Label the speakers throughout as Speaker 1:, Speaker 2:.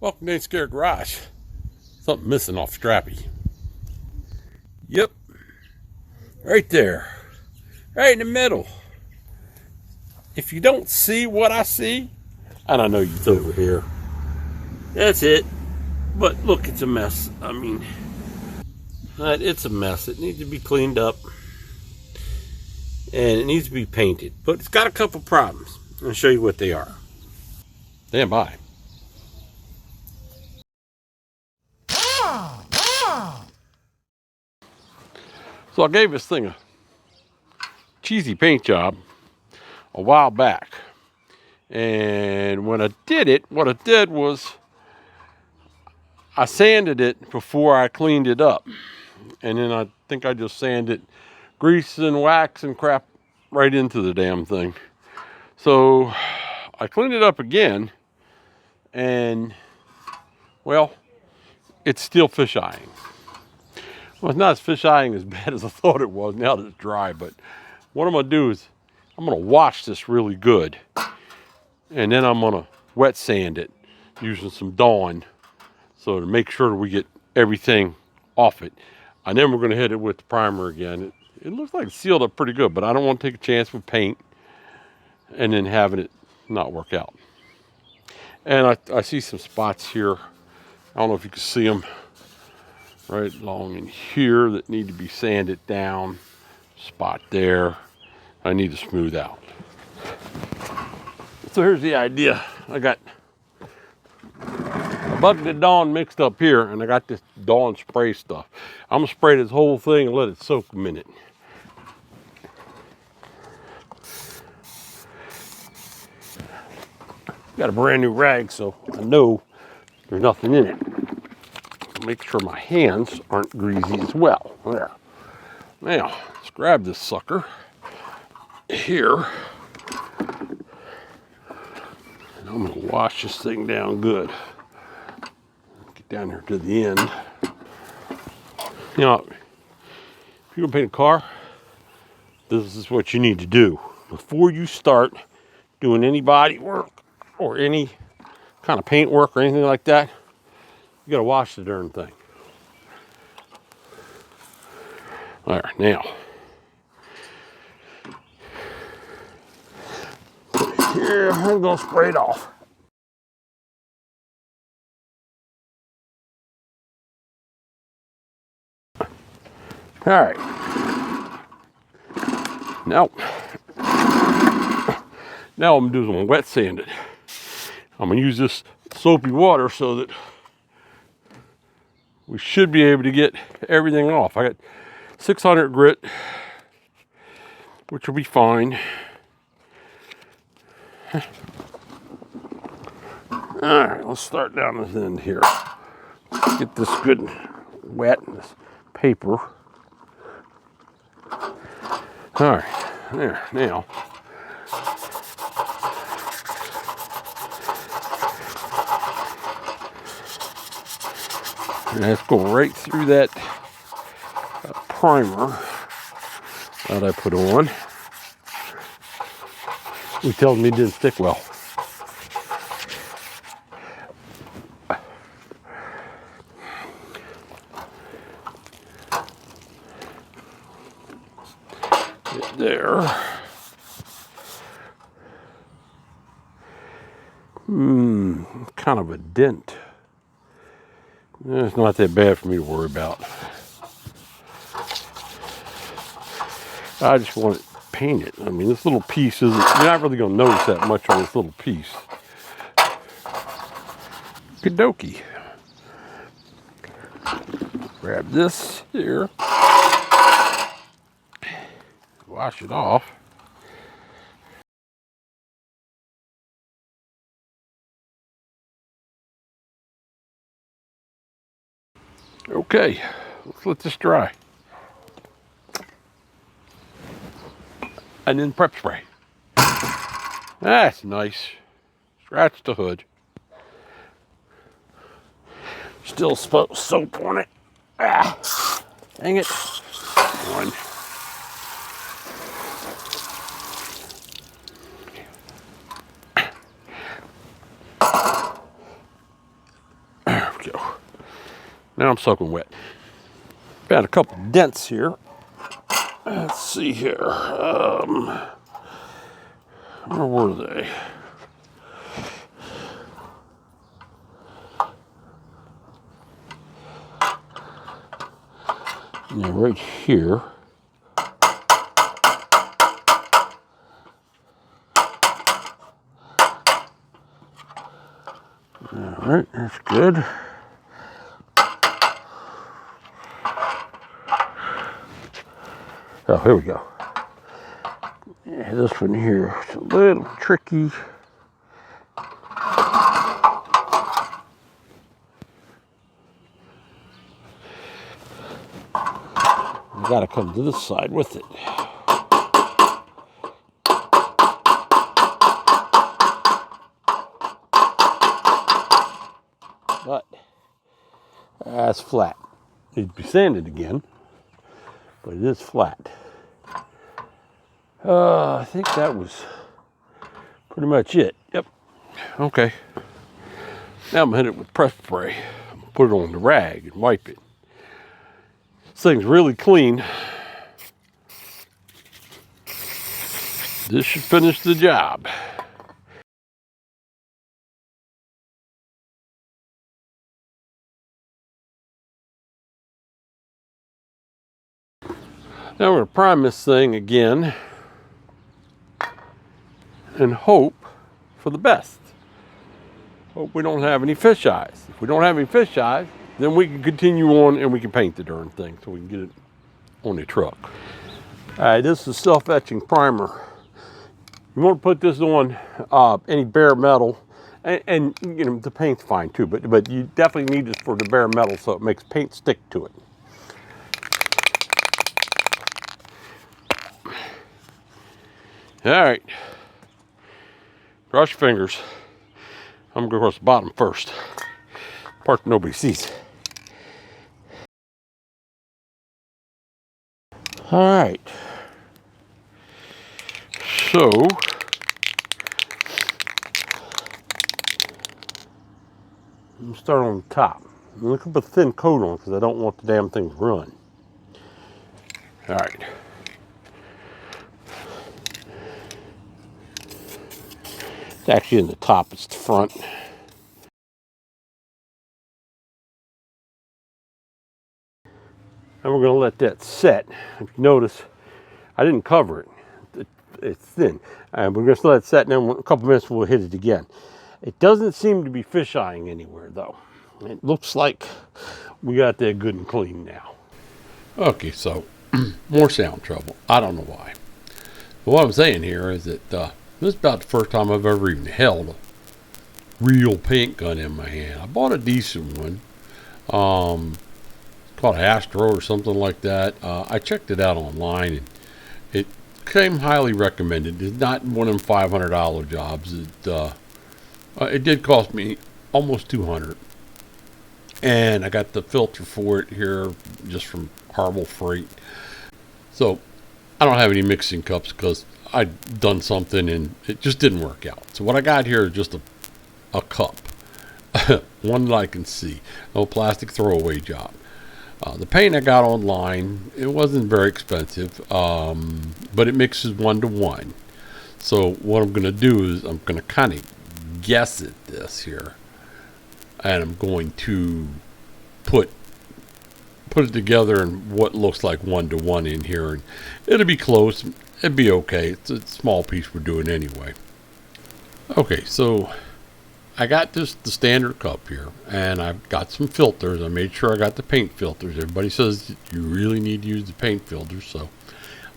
Speaker 1: Welcome to Ain't Scared Garage. Something missing off Strappy. Yep. Right there. Right in the middle. If you don't see what I see, and I know you do over here. That's it. But look, it's a mess. I mean, it's a mess. It needs to be cleaned up. And it needs to be painted. But it's got a couple problems. I'll show you what they are. Stand by. So I gave this thing a cheesy paint job a while back. And when I did it, what I did was I sanded it before I cleaned it up. And then I think I just sanded grease and wax and crap right into the damn thing. So I cleaned it up again, and well, it's still fish-eyeing. Well, it's not as fish-eyeing as bad as I thought it was now that it's dry, but what I'm gonna do is I'm gonna wash this really good, and then I'm gonna wet sand it using some Dawn, so to make sure we get everything off it. And then we're gonna hit it with the primer again. It looks like it's sealed up pretty good, but I don't want to take a chance with paint and then having it not work out. And I see some spots here. I don't know if you can see them right along in here that need to be sanded down. Spot there I need to smooth out. So here's the idea. I got a bucket of Dawn mixed up here, and I got this Dawn spray stuff. I'm gonna spray this whole thing and let it soak a minute. Got a brand new rag, so I know there's nothing in it. Make sure my hands aren't greasy as well. There. Now, let's grab this sucker here. And I'm gonna wash this thing down good. Get down here to the end. You know, if you're gonna paint a car, this is what you need to do. Before you start doing any body work or any kind of paint work or anything like that, you gotta wash the darn thing. There, now. Here, I'm gonna spray it off. All right. Now I'm gonna do is I'm gonna wet sand it. I'm gonna use this soapy water so that we should be able to get everything off. I got 600 grit, which will be fine. All right, let's start down this end here. Get this good and wet in this paper. All right, there, now. And let's go right through that primer that I put on. He tells me it didn't stick well. Get there. Kind of a dent. It's not that bad for me to worry about. I just want it painted. I mean, this little piece isn't, you're not really going to notice that much on this little piece. Kadoki. Grab this here. Wash it off. Okay, let's let this dry. And then prep spray. That's nice. Scratch the hood. Still soap on it. Ah, dang it. One. we go. Now I'm soaking wet. Found a couple dents here. Let's see here. Where were they? Yeah, right here. All right, that's good. Oh, here we go. Yeah, this one here is a little tricky. I gotta come to this side with it. But that's flat. It'd be sanded again, but it is flat. I think that was pretty much it. Yep. Okay. Now I'm gonna hit it with press spray. Put it on the rag and wipe it. This thing's really clean. This should finish the job. Now we're going to prime this thing again and hope for the best. Hope we don't have any fish eyes. If we don't have any fish eyes, then we can continue on and we can paint the darn thing so we can get it on the truck. All right, this is self-etching primer. You want to put this on any bare metal, and you know the paint's fine too, but you definitely need this for the bare metal so it makes paint stick to it. All right, cross your fingers. I'm gonna go across the bottom first, part nobody sees. All right, so I'm gonna start on the top. I'm gonna put a thin coat on because I don't want the damn thing to run. All right. It's actually in the top, it's the front. And we're going to let that set. If you notice, I didn't cover it. It's thin. And we're going to let it set, and then in a couple minutes we'll hit it again. It doesn't seem to be fish-eyeing anywhere, though. It looks like we got that good and clean now. Okay, so more sound trouble. I don't know why. But what I'm saying here is that this is about the first time I've ever even held a real paint gun in my hand. I bought a decent one. Called Astro or something like that. I checked it out online and it came highly recommended. It's not one of them $500 jobs. It did cost me almost $200, and I got the filter for it here just from Harbor Freight. So I don't have any mixing cups because I'd done something and it just didn't work out. So what I got here is just a cup, one that I can see. No plastic throwaway job. The paint I got online, it wasn't very expensive, but it mixes 1-to-1. So what I'm going to do is I'm going to kind of guess at this here, and I'm going to put it together in what looks like 1-to-1 in here, and it'll be close. It'd be okay. It's a small piece we're doing anyway. Okay, so I got the standard cup here, and I've got some filters. I made sure I got the paint filters. Everybody says you really need to use the paint filters, so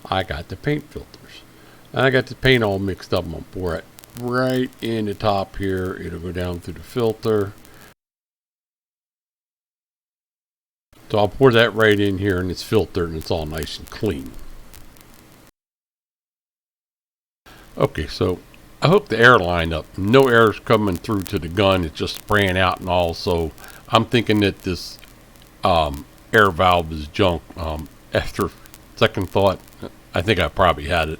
Speaker 1: I got the paint filters. And I got the paint all mixed up. I'm going to pour it right in the top here. It'll go down through the filter. So I'll pour that right in here, and it's filtered, and it's all nice and clean. Okay, so I hooked the air line up. No air's coming through to the gun. It's just spraying out and all. So I'm thinking that this air valve is junk. After second thought, I think I probably had it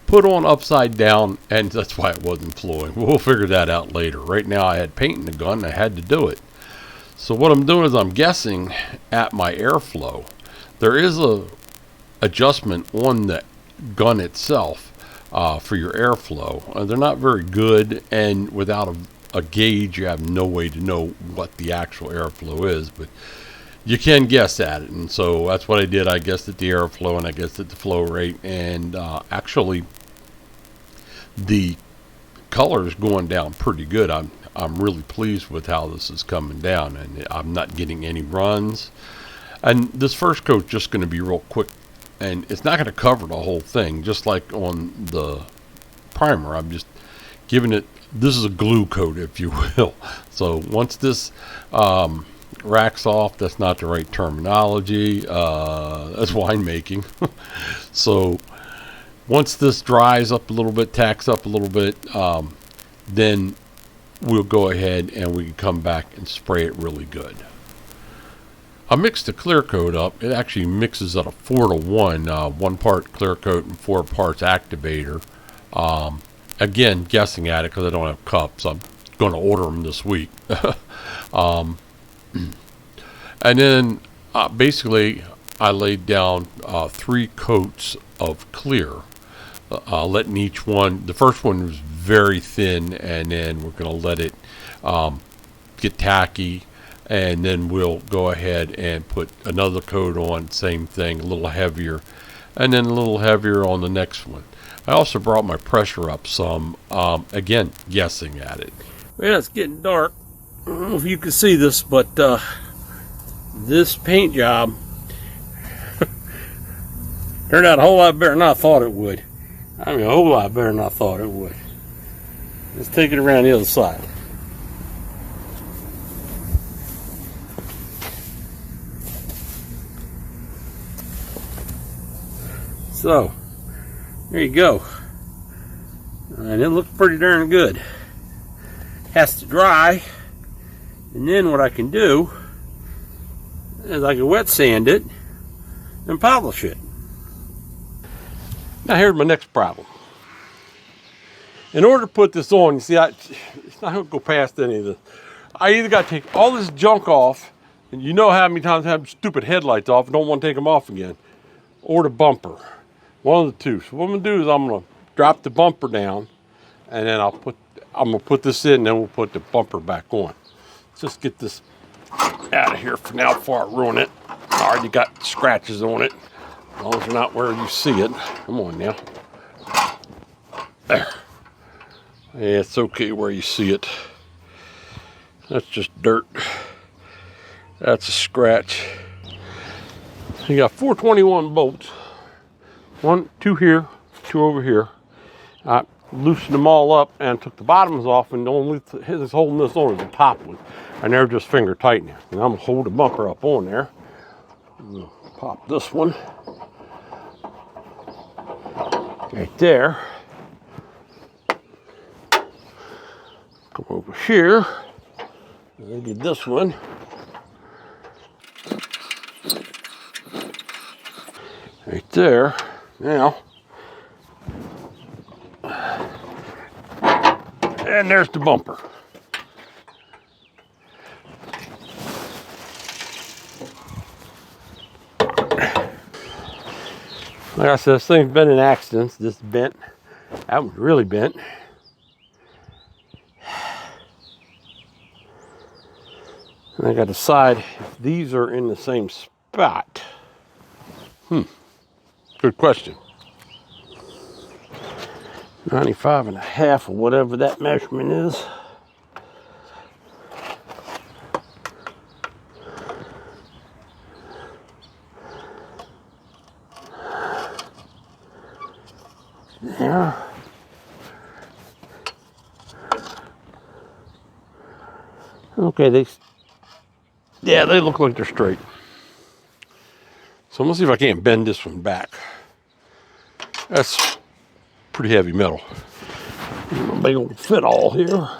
Speaker 1: put on upside down, and that's why it wasn't flowing. We'll figure that out later. Right now I had paint in the gun. I had to do it. So what I'm doing is I'm guessing at my airflow. There is a adjustment on the gun itself for your airflow. They're not very good, and without a gauge, you have no way to know what the actual airflow is, but you can guess at it. And so that's what I did. I guessed at the airflow, and I guessed at the flow rate, and actually the color is going down pretty good. I'm really pleased with how this is coming down, and I'm not getting any runs. And this first coat's just going to be real quick, and it's not going to cover the whole thing, just like on the primer. I'm just giving it, this is a glue coat, if you will. So once this racks off, that's not the right terminology, that's winemaking. So once this dries up a little bit, tacks up a little bit, then we'll go ahead and we can come back and spray it really good. I mixed the clear coat up. It actually mixes at a 4-to-1, 1 part clear coat and 4 parts activator. Again, guessing at it because I don't have cups. I'm going to order them this week. And then basically I laid down 3 coats of clear, letting each one, the first one was very thin, and then we're going to let it get tacky, and then we'll go ahead and put another coat on, same thing, a little heavier, and then a little heavier on the next one. I also brought my pressure up some, again, guessing at it. Well, it's getting dark. I don't know if you can see this, but this paint job turned out a whole lot better than I thought it would. I mean, a whole lot better than I thought it would. Let's take it around the other side. So, there you go. And it looks pretty darn good. Has to dry, and then what I can do is I can wet sand it and polish it. Now here's my next problem. In order to put this on, you see, it's not going to go past any of this. I either got to take all this junk off, and you know how many times I have stupid headlights off and don't want to take them off again, or the bumper. One of the two. So what I'm going to do is I'm going to drop the bumper down, and then I'm going to put this in, and then we'll put the bumper back on. Let's just get this out of here for now before I ruin it. I already got scratches on it, as long as you're not where you see it. Come on now. There. Yeah, it's okay where you see it. That's just dirt. That's a scratch. You got 421 bolts. 2 here, 2 over here. I loosened them all up and took the bottoms off, and the only that's holding this on is the top one. And they're just finger tightening. And I'm gonna hold the bumper up on there. Pop this one right there. Come over here and then get this one. Right there. Now, and there's the bumper. Like I said, this thing's been in accidents. This is bent. That one's really bent. And I got to decide if these are in the same spot. Good question. 95.5 or whatever that measurement is. There. Okay, they look like they're straight. So I'm gonna see if I can't bend this one back. That's pretty heavy metal. Big old fit all here.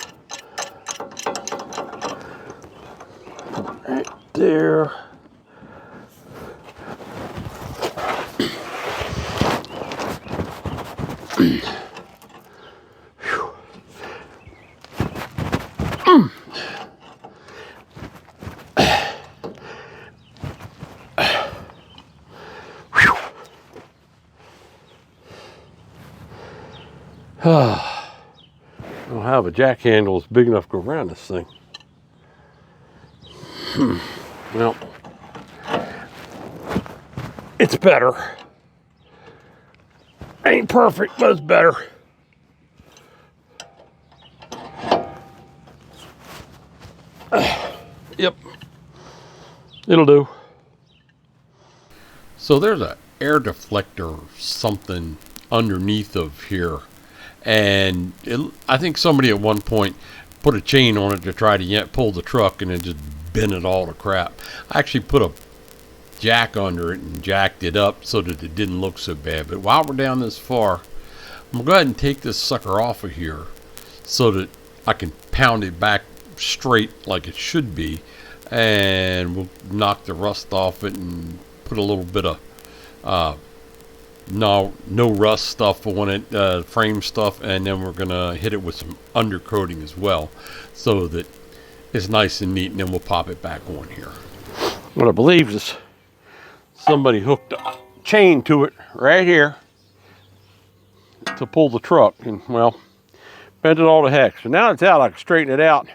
Speaker 1: Right there. I don't have a jack handle that's big enough to go around this thing. Well, it's better. Ain't perfect, but it's better. Yep, it'll do. So there's an air deflector something underneath of here, and I think somebody at one point put a chain on it to try to pull the truck, and it just bent it all to crap. I actually put a jack under it and jacked it up so that it didn't look so bad. But while we're down this far, I'm gonna go ahead and take this sucker off of here so that I can pound it back straight like it should be, and we'll knock the rust off it and put a little bit of no rust stuff on it, frame stuff, and then we're gonna hit it with some undercoating as well so that it's nice and neat, and then we'll pop it back on here. What I believe is somebody hooked a chain to it right here to pull the truck, and well, bent it all to heck. So now it's out, I can straighten it out,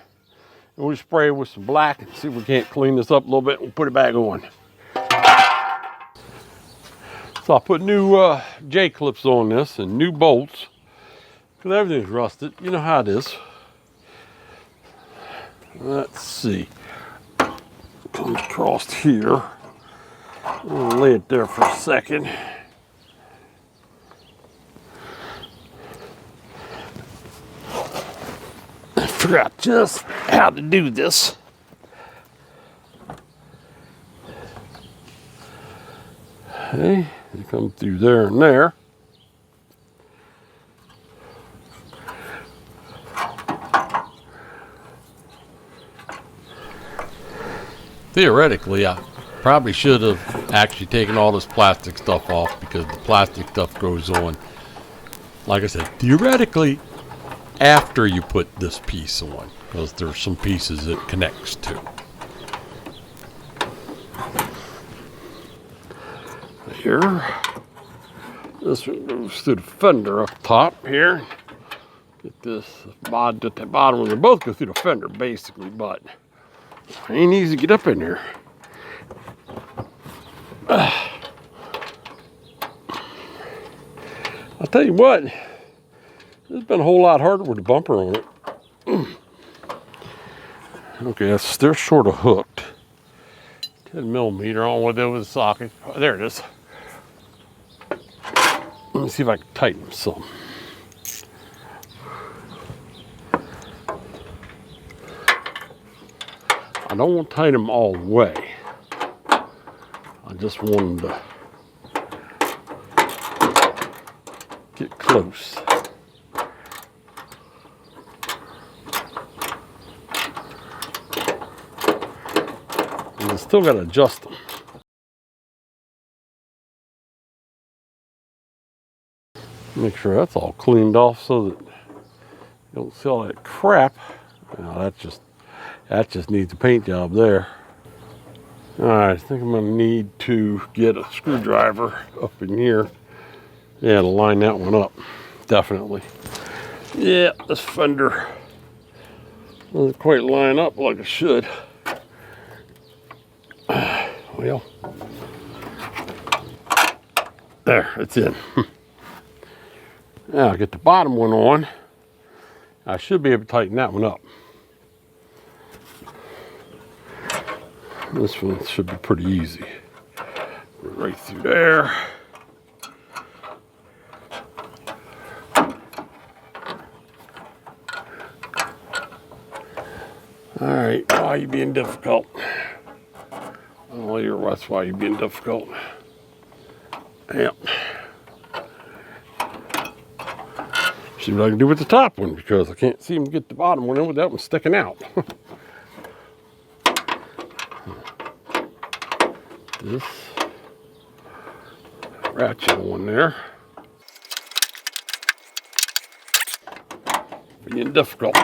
Speaker 1: and we'll spray it with some black and see if we can't clean this up a little bit. We'll put it back on. So I put new J-clips on this and new bolts because everything's rusted. You know how it is. Let's see. Comes across here. I'll lay it there for a second. I forgot just how to do this. Okay, you come through there and there. Theoretically, I probably should have actually taken all this plastic stuff off because the plastic stuff goes on, like I said, theoretically after you put this piece on, because there's some pieces it connects to. Here, this one goes through the fender up top here. Get this mod at the bottom. They both go through the fender basically, but it ain't easy to get up in here. I'll tell you what, it's been a whole lot harder with the bumper on it. Okay, they're sort of hooked. 10 millimeter on what with the socket. Oh, there it is. Let me see if I can tighten them some. I don't want to tighten them all the way. I just want them to get close. And I still got to adjust them. Make sure that's all cleaned off so that you don't see all that crap. Now that just needs a paint job there. All right, I think I'm gonna need to get a screwdriver up in here. Yeah, to line that one up, definitely. Yeah, this fender doesn't quite line up like it should. Well, there, it's in. Now I'll get the bottom one on. I should be able to tighten that one up. This one should be pretty easy. Right through there. All right, why are you being difficult? Oh, that's why you're being difficult. Yep. See what I can do with the top one, because I can't seem to get the bottom one in with that one sticking out. This ratchet on there. Being difficult.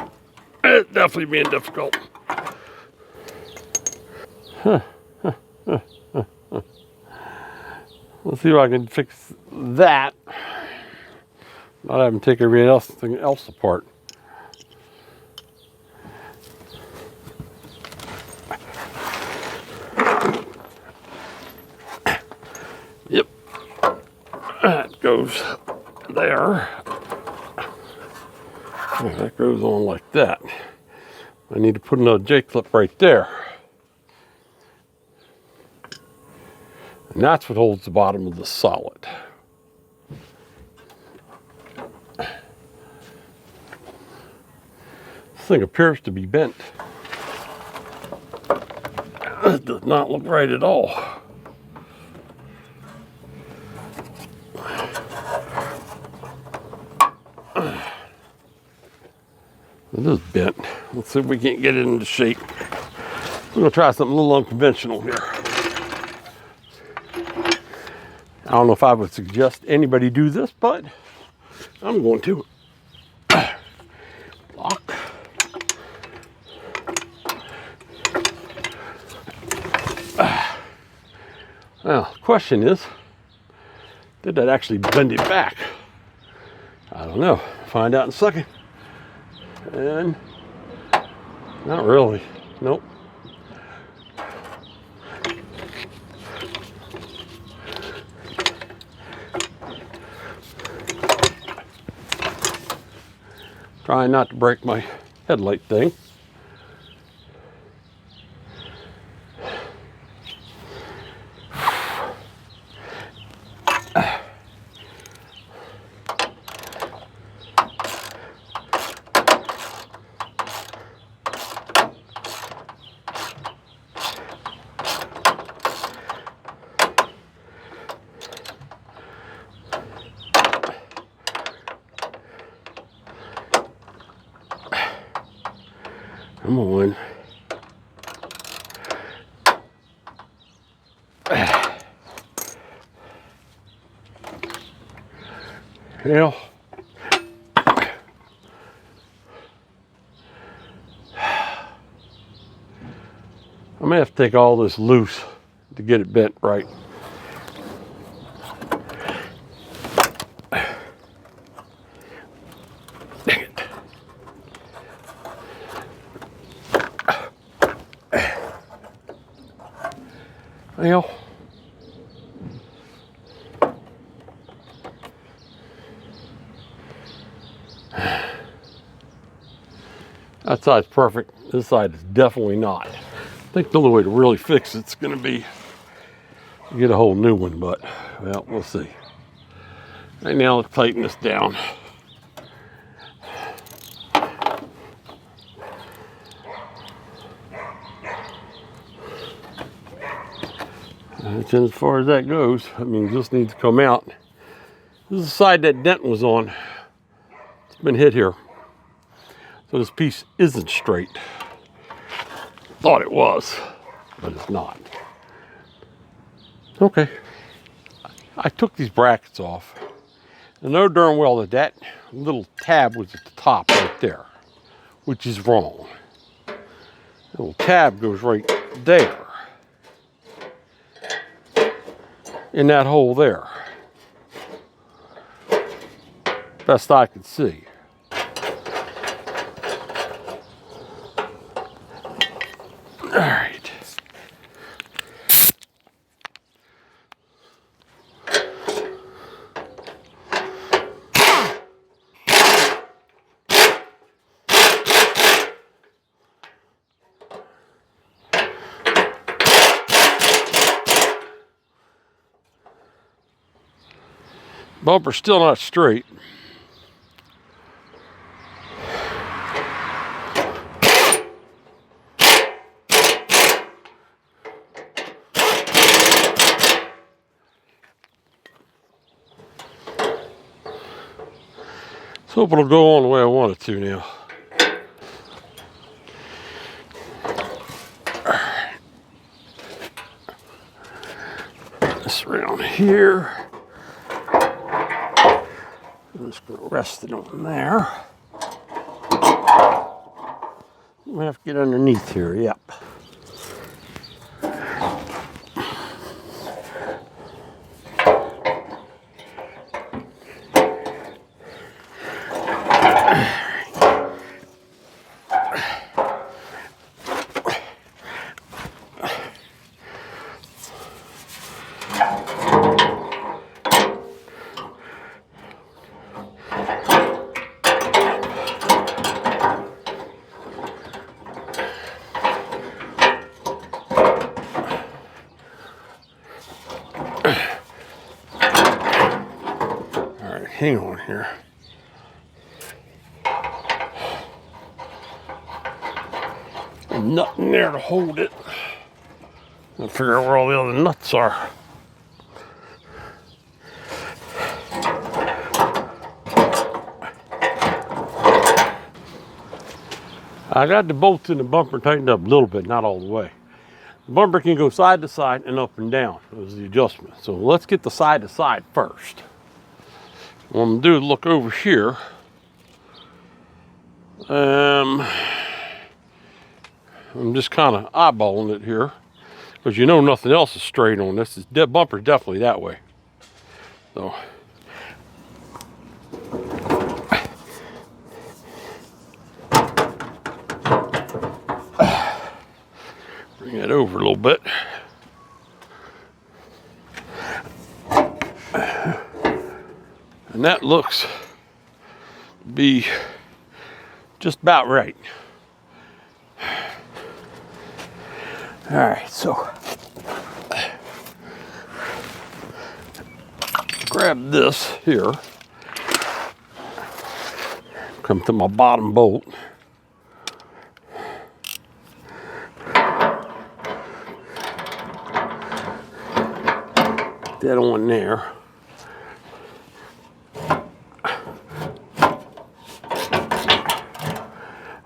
Speaker 1: It's definitely being difficult. Let's see if I can fix that. Not having to take everything else apart. Yep. That goes there. And that goes on like that. I need to put another J-clip right there. And that's what holds the bottom of the solid. This thing appears to be bent. It does not look right at all. It is bent. Let's see if we can't get it into shape. We're gonna try something a little unconventional here. I don't know if I would suggest anybody do this, but I'm going to. Lock. Now, the question is, did that actually bend it back? I don't know. Find out in a second. And not really. Nope. Trying not to break my headlight thing. Come on. Well, I may have to take all this loose to get it bent right. Dang it. Well, that side's perfect. This side is definitely not. I think the only way to really fix it's going to be to get a whole new one, but, well, we'll see. Right now, let's tighten this down. And as far as that goes, I mean, this needs to come out. This is the side that dent was on. It's been hit here. So this piece isn't straight. Thought it was, but it's not. Okay. I took these brackets off. I know darn well that that little tab was at the top right there, which is wrong. The little tab goes right there. In that hole there. Best I could see. All right. Bumper's still not straight. Let's hope it'll go on the way I want it to now. This around here. I'm just going to rest it on there. We have to get underneath here, yep. hang on here. There's nothing there to hold it. I'll figure out where all the other nuts are. I got the bolts in the bumper tightened up a little bit, not all the way. The bumper can go side to side and up and down. Those are the adjustments. So let's get the side to side first. What I'm gonna do is look over here. I'm just kind of eyeballing it here, because you know nothing else is straight on this. The bumper's definitely that way. So bring it over a little bit. And that looks to be just about right. All right, so grab this here, come to my bottom bolt. That on there.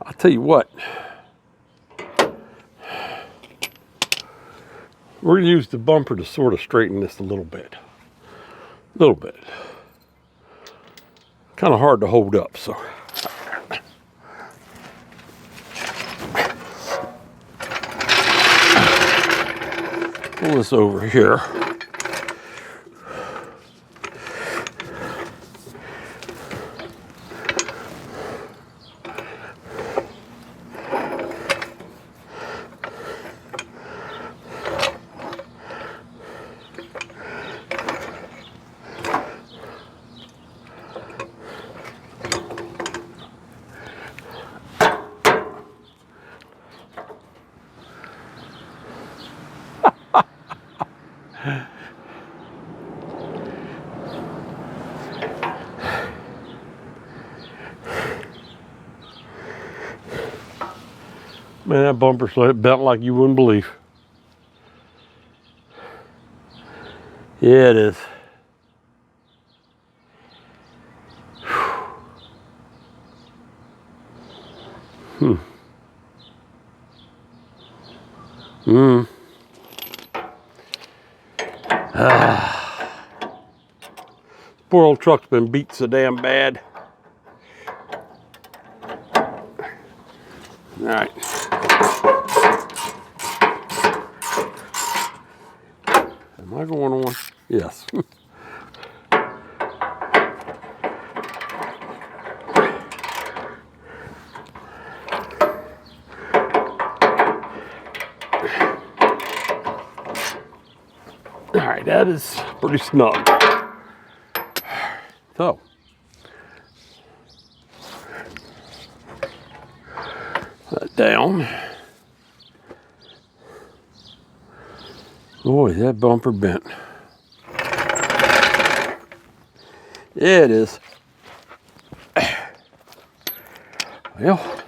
Speaker 1: I'll tell you what, we're gonna use the bumper to sort of straighten this a little bit. Kind of hard to hold up, so. Pull this over here. Man, that bumper's bent like you wouldn't believe. Yeah, it is. Poor old truck's been beat so damn bad. All right. Am I going on? Yes. All right, that is pretty snug. So, that down. Boy, that bumper bent. Yeah, it is. Well,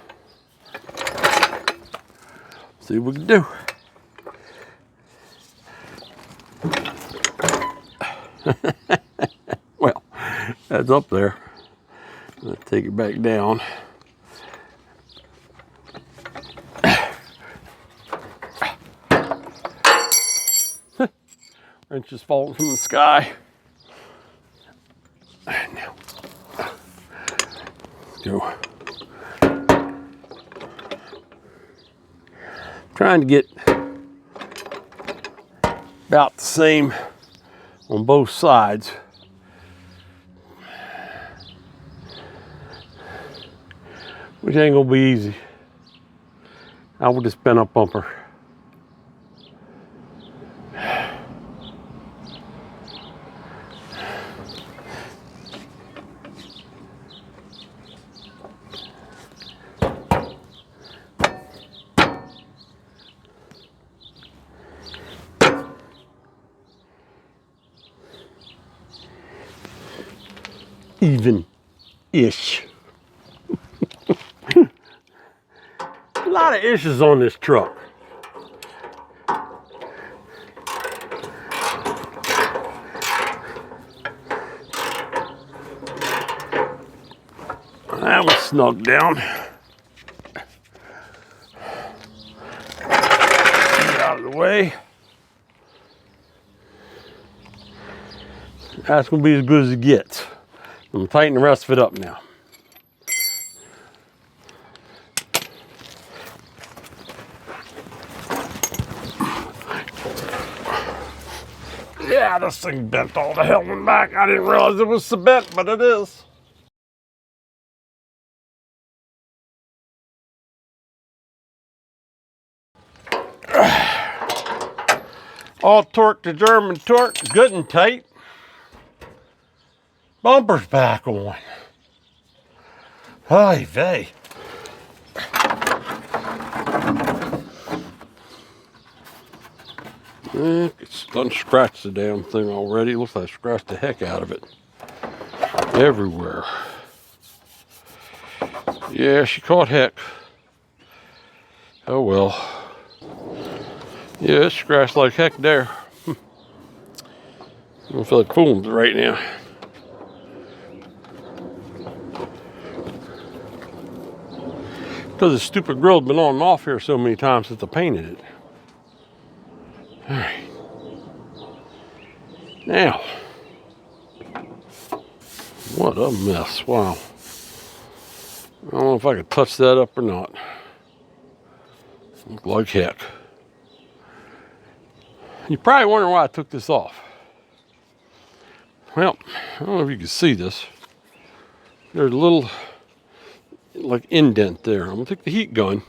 Speaker 1: see what we can do. Well, that's up there. Let's take it back down. Wrenches falling from the sky. Now, let's go. Trying to get about the same on both sides. Which ain't gonna be easy. I will just bent up bumper. even-ish. A lot of issues on this truck. That was snug down. Get out of the way. That's gonna be as good as it gets. I'm gonna tighten the rest of it up now. Yeah, this thing bent all the hell in back. I didn't realize it was cement, but it is. All torque to German torque, good and tight. Bumper's back on. Hey, vey. It's done scratched the damn thing already. Looks like I scratched the heck out of it. Everywhere. Yeah, she caught heck. Oh well. Yeah, it's scratched like heck there. I don't feel like fooling with it right now. Because the stupid grill's been on and off here so many times since I painted it. Alright. Now. What a mess. Wow. I don't know if I could touch that up or not. Look like heck. You're probably wondering why I took this off. Well, I don't know if you can see this. There's a little like indent there. I'm gonna take the heat gun,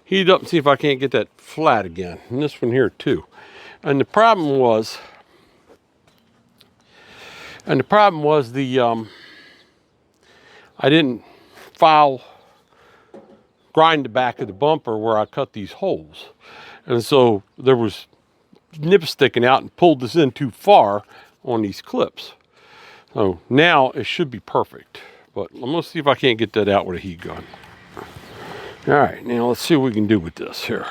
Speaker 1: heat it up and see if I can't get that flat again. And this one here too. And the problem was the I didn't grind the back of the bumper where I cut these holes. And so there was nips sticking out and pulled this in too far on these clips. So now it should be perfect. But I'm gonna see if I can't get that out with a heat gun. All right, now let's see what we can do with this here.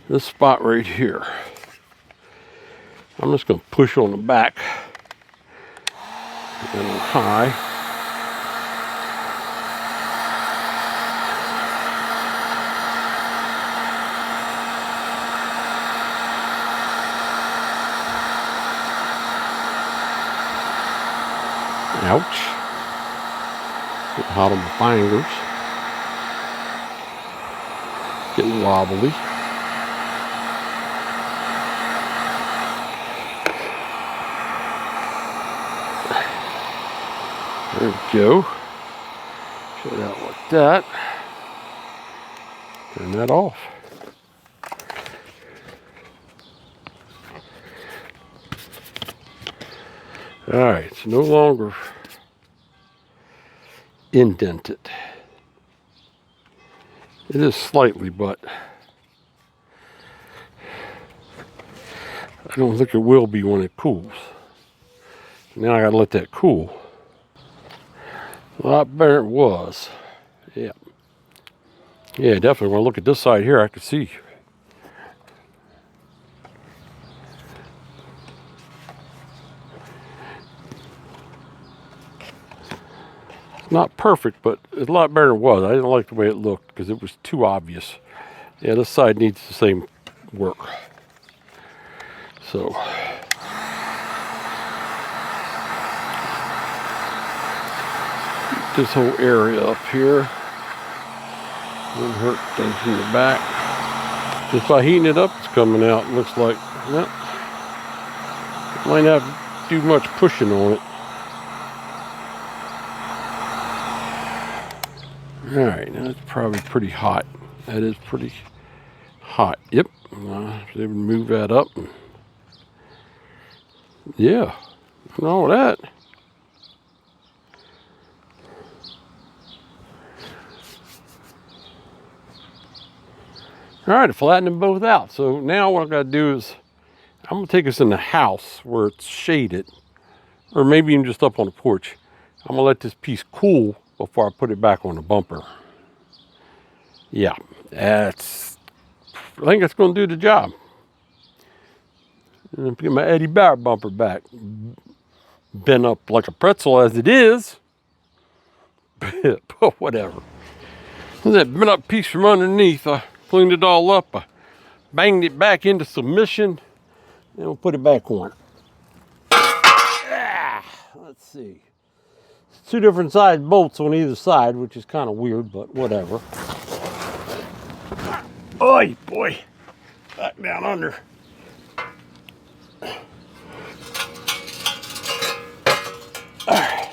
Speaker 1: This spot right here. I'm just gonna push on the back and high. Ouch. Getting hot on my fingers. Getting wobbly. There we go. Shut it out like that. Turn that off. All right, it's no longer indented. It is slightly, but I don't think it will be when it cools. Now I gotta let that cool. A lot better it was. Yeah. Yeah, definitely. When I look at this side here, I can see. Not perfect, but it's a lot better than it was. I didn't like the way it looked because it was too obvious. Yeah, this side needs the same work. So, this whole area up here won't hurt things in the back. Just by heating it up, it's coming out. It looks like, well, might not have to do much pushing on it. All right, now it's probably pretty hot. That is pretty hot. Yep. They would move that up. Yeah, and all that. All right, I flattened them both out. So now what I got to do is I'm gonna take us in the house where it's shaded, or maybe even just up on the porch, I'm gonna let this piece cool before I put it back on the bumper. Yeah, I think it's gonna do the job. And get my Eddie Bauer bumper back. Bent up like a pretzel as it is, but whatever. And that bent up piece from underneath, I cleaned it all up. I banged it back into submission, and we'll put it back on. Let's see. It's 2 different size bolts on either side, which is kind of weird, but whatever. Oy, boy. Back down under. Alright.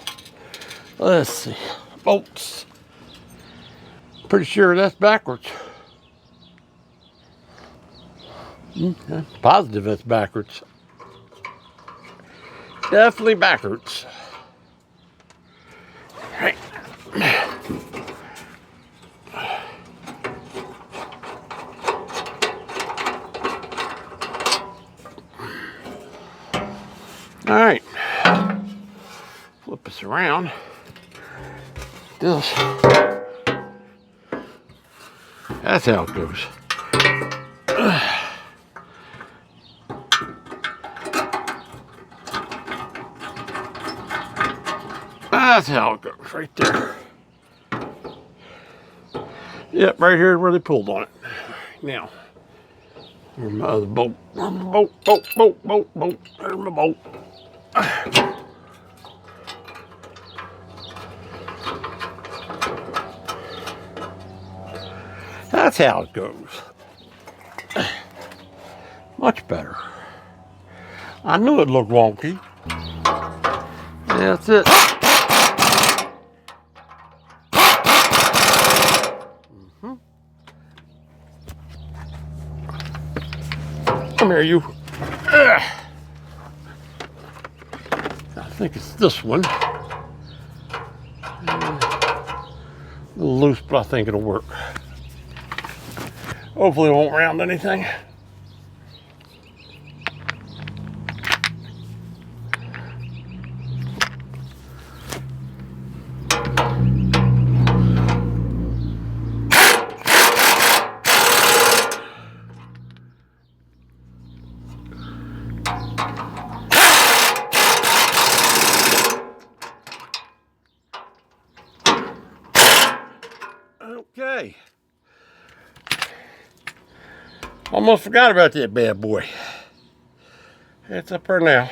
Speaker 1: Let's see. Bolts. Pretty sure that's backwards. Positive that's backwards. Definitely backwards. Right. All right. Flip this around. This. That's how it goes. That's how it goes, right there. Yep, right here where they pulled on it. Now, here's my other bolt. There's my bolt. There's my bolt. That's how it goes. Much better. I knew it looked wonky. Yeah, that's it. Come here, you. I think it's this one. A little loose, but I think it'll work. Hopefully it won't round anything. Okay. Almost forgot about that bad boy. It's up there now.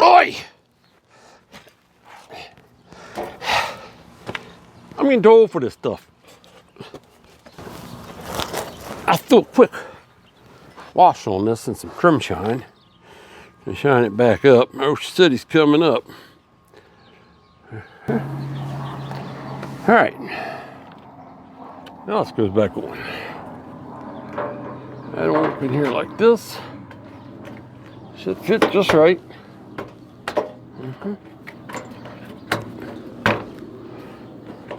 Speaker 1: Oi! I'm getting too old for this stuff. I threw a quick wash on this and some trim shine and shine it back up. Ocean City's coming up. All right, now this goes back on. That'll work in here like this. Should fit just right.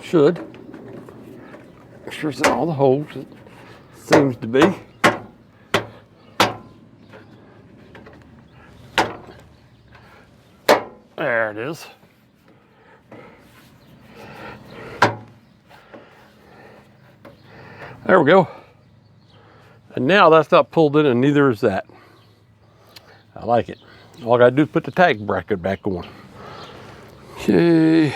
Speaker 1: Should. Make sure it's in all the holes. It seems to be. There it is. There we go. And now that's not pulled in, and neither is that. I like it. All I gotta do is put the tag bracket back on. Okay.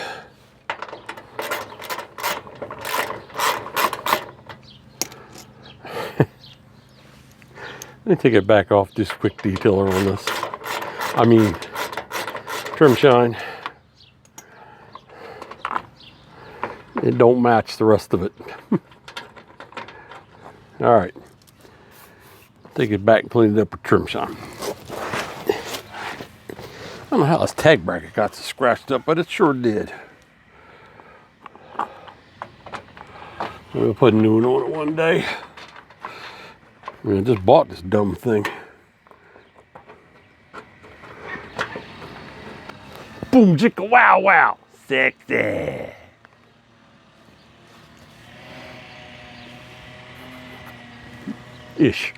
Speaker 1: Let me take it back off, just quick detailer on this. I mean, trim shine. It don't match the rest of it. All right, take it back and clean it up with trim shine. I don't know how this tag bracket got so scratched up, but it sure did. We'll put a new one on it one day. I mean, I just bought this dumb thing. Boom, chicka, wow, wow. Sexy. Ish.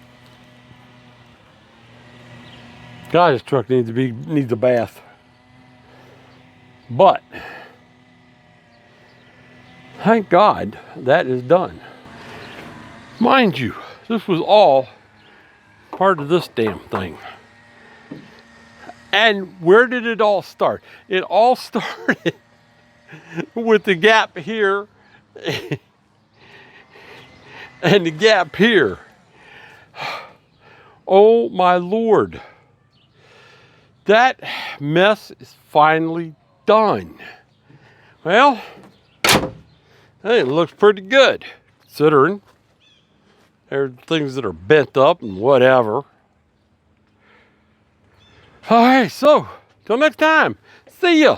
Speaker 1: God, this truck needs a bath. But thank God that is done. Mind you, this was all part of this damn thing. And where did it all start? It all started with the gap here and the gap here. Oh my Lord. That mess is finally done. Well, hey, it looks pretty good considering there are things that are bent up and whatever. All right, so till next time, see ya.